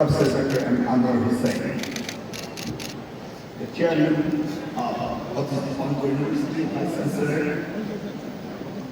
Secretary and Anwar Hussain, the chairman of Bangkok University, Vice Chancellor,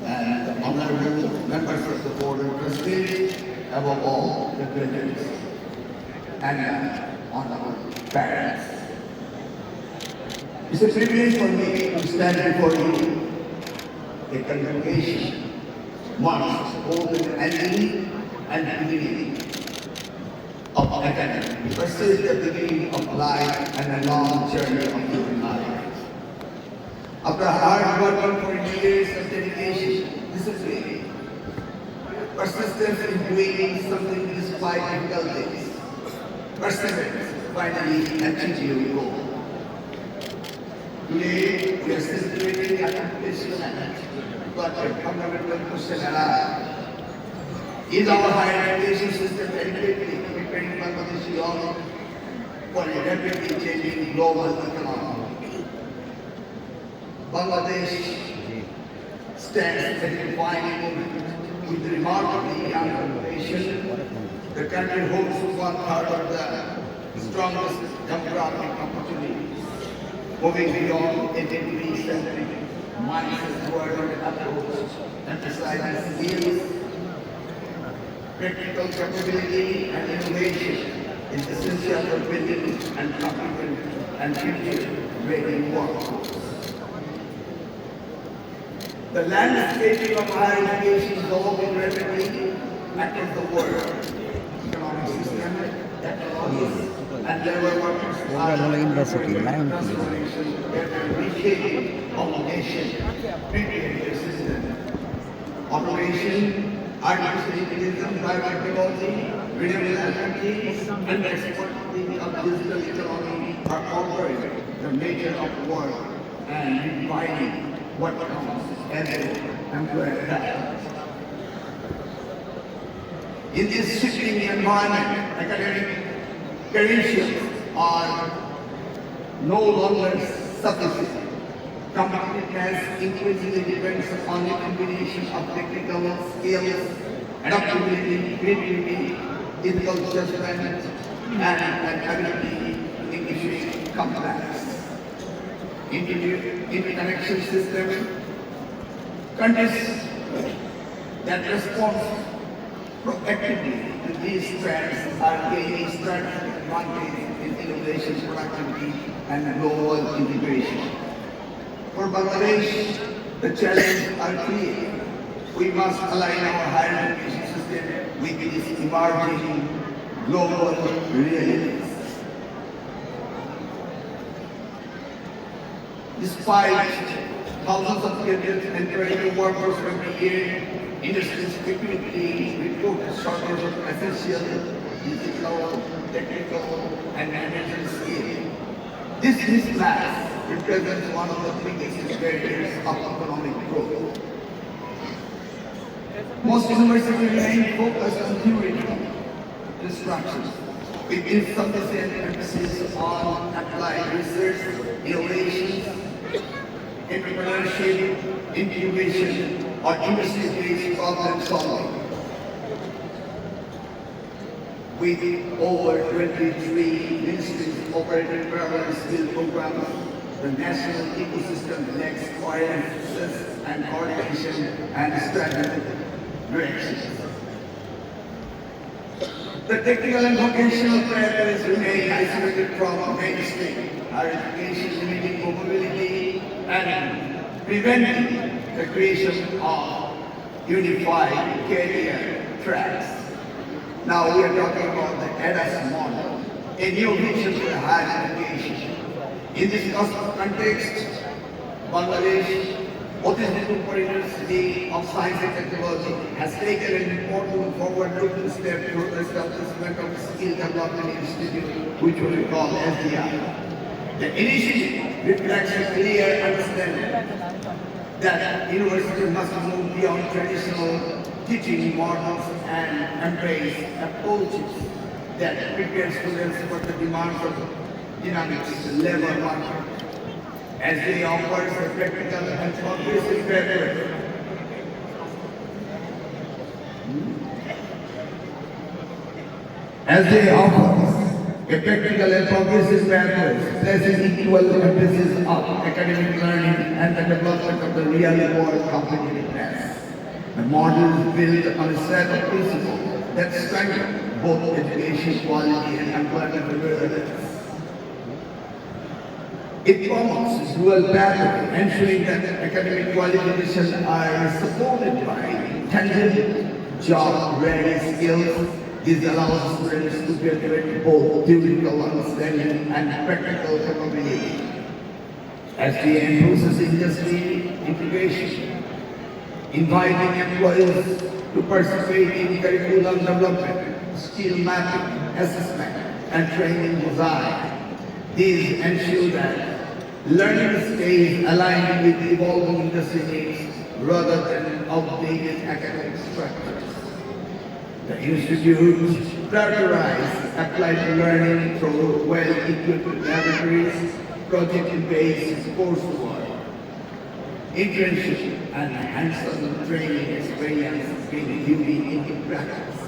and the honorable members of the board of trustees, above all, the graduates and honorable parents. It's a privilege for me to stand before you, a congregation marks both an ending and beginning of academy. This is the beginning of life and a long journey of human life. After hard work for years of dedication, discipline, persistence in doing something despite difficulties, perseverance, finally achieve your goal. Today, we are celebrating the accomplishment, but a fundamental question arises. Is our higher education system adequately preparing Bangladeshi youth for a rapidly changing global economy? Bangladesh stands at a defining moment with remarkably young population. The country holds one-third of the strongest demographic opportunities, moving beyond a degree-centric mindset toward an approach emphasizing skills, practical capability and innovation is essential for building and competent and future-ready workforce. The landscape of higher education is evolving rapidly across the world. Economic system, technologies, and labor markets are reshaping our nation, preparing the system. Automation, artificial intelligence, biotechnology, renewable energy, and the exporting of digital economy are altering the nature of work and redefining what counts as an employer talent. In this shifting environment, academic credentials are no longer sufficient. Competitiveness increasingly depends on a combination of technical skills, adaptability, creativity, ethical judgment, and an ability to negotiate complex interconnection system. Countries that respond proactively to these trends are gaining strategic advantage in innovation, productivity, and global integration. For Bangladesh, the challenges are clear. We must align our higher education system with these emerging global realities. Despite thousands of graduates and training workers every year, industries frequently report a shortage of essential digital, technical, and management skills. This mismatch represents one of the biggest barriers of economic growth. Most universities remain focused on theoretical instruction, with insufficient emphasis on applied research, innovation, entrepreneurship, incubation, or industry-based problem solving. With over 23 ministries operating parallel skill programs, the national ecosystem lacks coherence and coordination and strategic direction. The technical and vocational pathways remain isolated from mainstream higher education, limiting mobility and preventing the creation of unified career tracks. Now we are talking about the EDAS model, a new vision for higher education. In this context, Bangladesh, Otizhniku University of Science and Technology has taken an important forward-looking step through the establishment of the Skill Development Institute, which we call SDI. The initiative reflects a clear understanding that universities must move beyond traditional teaching models and embrace approaches that prepare students for the demands of dynamics labor market, as they offer a practical and progressive pathway. as they offer a practical and progressive pathway, placing equal emphasis on academic learning and the development of the real-world competitiveness. The model is built on a set of principles that strengthen both education quality and employment readiness. It promotes dual pathway, ensuring that academic qualifications are supported by tangible job-ready skills. This allows students to graduate both theoretical understanding and practical capability. As the end process industry integration, inviting employers to participate in curriculum development, skill mapping, assessment, and training design. These ensure that learning stays aligned with evolving industry needs rather than outdated academic structures. The Institute prioritizes applied learning through well-equipped laboratories, project-based coursework, internship, and hands-on training experience being duly into practice.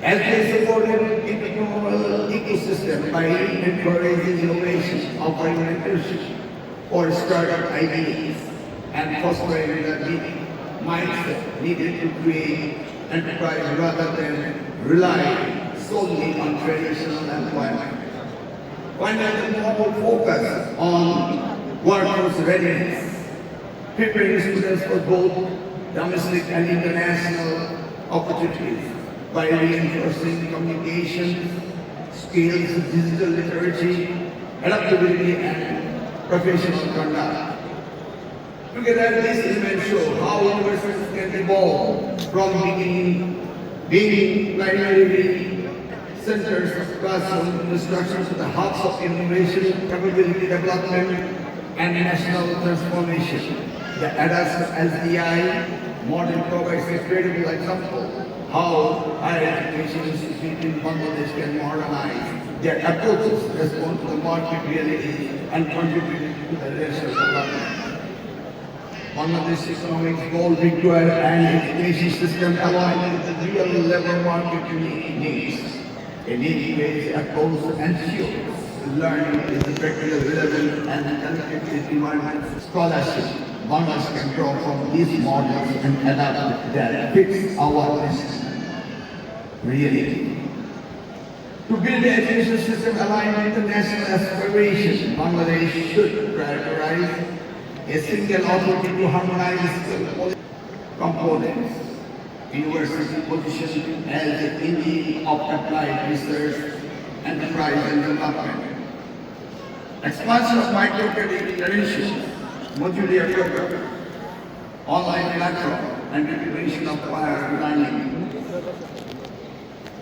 As they supported entrepreneurial ecosystem by encouraging innovation, offering mentorship or startup ideas, and fostering the mindset needed to create enterprise rather than rely solely on traditional employment. Finally, the model focus on workforce readiness, preparing students for both domestic and international opportunities by reinforcing communication skills, digital literacy, adaptability, and professional conduct. Together, these elements show how universities can evolve from being primarily centers of classroom instruction to the hubs of innovation, capability development, and national transformation. The ADAS SDI model provides a credible example how higher education institutions in Bangladesh can modernize their approaches, respond to the market realities, and contribute to the national development. Bangladesh economic goals require an education system aligned with the real labor market needs. A need-based approach ensures learning is practically relevant and connected with environment. Scholarship, Bangladesh can draw from these models and adapt that fits our reality. To build the education system aligned with the national aspiration, Bangladesh should prioritize a single authority to harmonize skill components. University position as an engine of applied research, enterprise and development. Expansion of microcredit credentials, modular program, online platform, and integration of higher learning.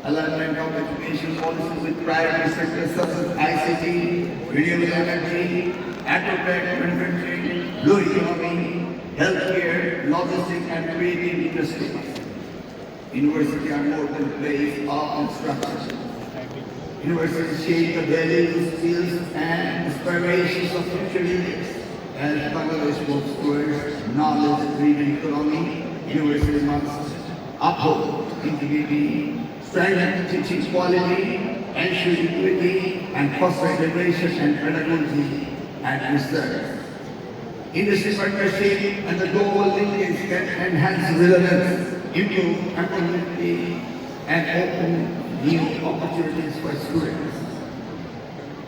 Alignment of education policies with priority sectors such as ICT, renewable energy, agri-tech, manufacturing, blue economy, healthcare, logistics, and creative industries. Universities are more than place of instruction. Universities shape the values, skills, and aspirations of future leaders. As Bangladesh moves towards knowledge-driven economy, universities must uphold integrity, strengthen teaching quality, ensure equity, and foster innovation and pedagogy and research. Industry partnership and the global linkage can enhance relevance, improve employability, and open new opportunities for students.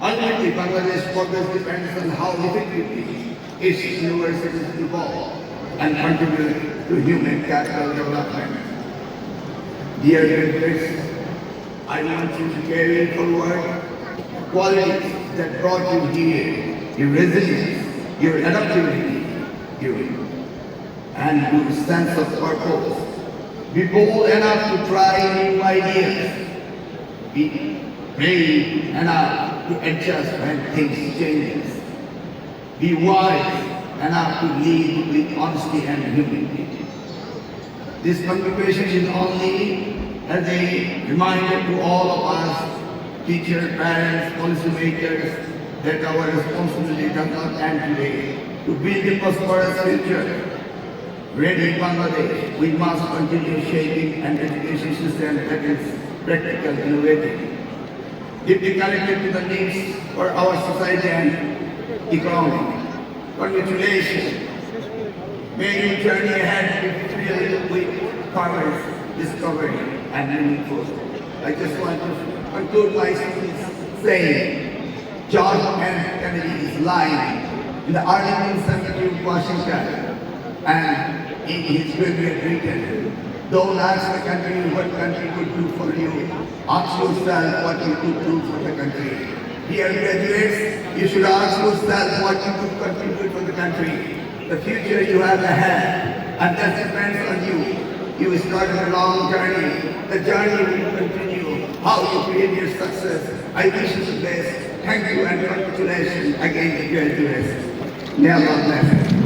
Ultimately, Bangladesh progress depends on how effectively its universities evolve and contribute to human capital development. Dear graduates, I want you to carry forward the qualities that brought you here, your resilience, your adaptability, and your sense of purpose. Be bold enough to try new ideas. Be brave enough to adjust when things change. Be wise enough to lead with honesty and humility. This convocation is only as a reminder to all of us, teachers, parents, policymakers, that our responsibility does not end today. To build a prosperous future, ready Bangladesh, we must continue shaping an education system that is practical, innovative, deeply connected to the needs for our society and economy. Congratulations. May your journey ahead be filled with commerce, discovery, and meaningful. I just want to conclude my speech saying John F. Kennedy is lying in the Arlington Cemetery of Washington, and in his will be written, don't ask the country what country could do for you. Ask yourself what you could do for the country. Dear graduates, you should ask yourself what you could contribute for the country. The future you have ahead, and that depends on you. You started a long journey. The journey will continue. How you create your success. I wish you the best. Thank you and congratulations again to graduates. May Allah bless you.